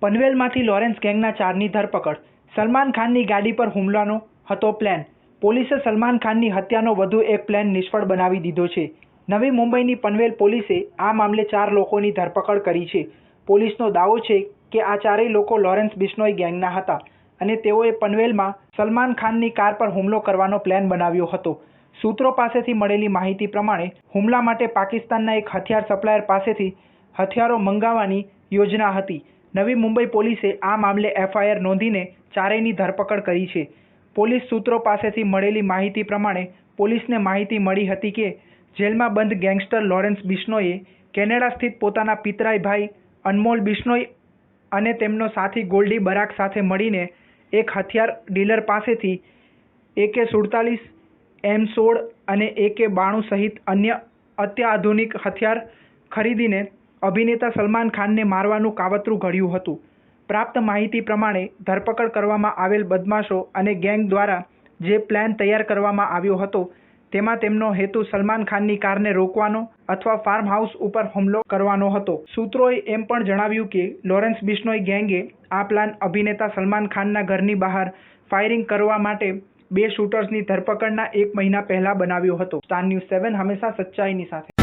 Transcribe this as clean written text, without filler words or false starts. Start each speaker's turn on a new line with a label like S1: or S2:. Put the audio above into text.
S1: પનવેલમાંથી Lawrence ગેંગના 4ની ધરપકડ. સલમાન ખાનની ગાડી પર હુમલાનો હતો પ્લાન. પોલીસે સલમાન ખાનની હત્યાનો વધુ એક પ્લાન નિષ્ફળ બનાવી દીધો છે. નવી મુંબઈની પનવેલ પોલીસે આ મામલે 4 લોકોની ધરપકડ કરી છે. પોલીસનો દાવો છે કે આ ચારેય લોકો લોરેન્સ બિશ્નોઈ ગેંગના હતા અને તેઓએ પનવેલમાં સલમાન ખાનની કાર પર હુમલો કરવાનો પ્લાન બનાવ્યો હતો. સૂત્રો પાસેથી મળેલી માહિતી પ્રમાણે હુમલા માટે પાકિસ્તાનના એક હથિયાર સપ્લાયર પાસેથી હથિયારો મંગાવવાની યોજના હતી. નવી મુંબઈ પોલીસે આ મામલે FIR નોંધીને ચારેયની ધરપકડ કરી છે. પોલીસ સૂત્રો પાસેથી મળેલી માહિતી પ્રમાણે પોલીસને માહિતી મળી હતી કે જેલમાં બંધ ગેંગસ્ટર લોરેન્સ બિશ્નોઈએ કેનેડા સ્થિત પોતાના પિતરાઈ ભાઈ અનમોલ બિશ્નોઈ અને તેમનો સાથી ગોલ્ડી બરાક સાથે મળીને એક હથિયાર ડીલર પાસેથી AK-47, M16 અને AK-92 સહિત અન્ય અત્યાધુનિક હથિયાર ખરીદીને અભિનેતા સલમાન ખાનને મારવાનું કાવતરું ઘડ્યું હતું. પ્રાપ્ત માહિતી પ્રમાણે ધરપકડ કરવામાં આવેલ બદમાશો અને ગેંગ દ્વારા જે પ્લાન તૈયાર કરવામાં આવ્યો હતો તેમાં તેમનો હેતુ સલમાન ખાનની કારને રોકવાનો અથવા ફાર્મ હાઉસ ઉપર હુમલો કરવાનો હતો. સૂત્રોએ એમ પણ જણાવ્યું કે લોરેન્સ બિશ્નોઈ ગેંગે આ પ્લાન અભિનેતા સલમાન ખાનના ઘરની બહાર ફાયરિંગ કરવા માટે 2 શૂટર્સની ધરપકડના 1 મહિના પહેલા બનાવ્યો હતો. સ્ટાર ન્યૂઝ 7 હંમેશા સચ્ચાઈની સાથે.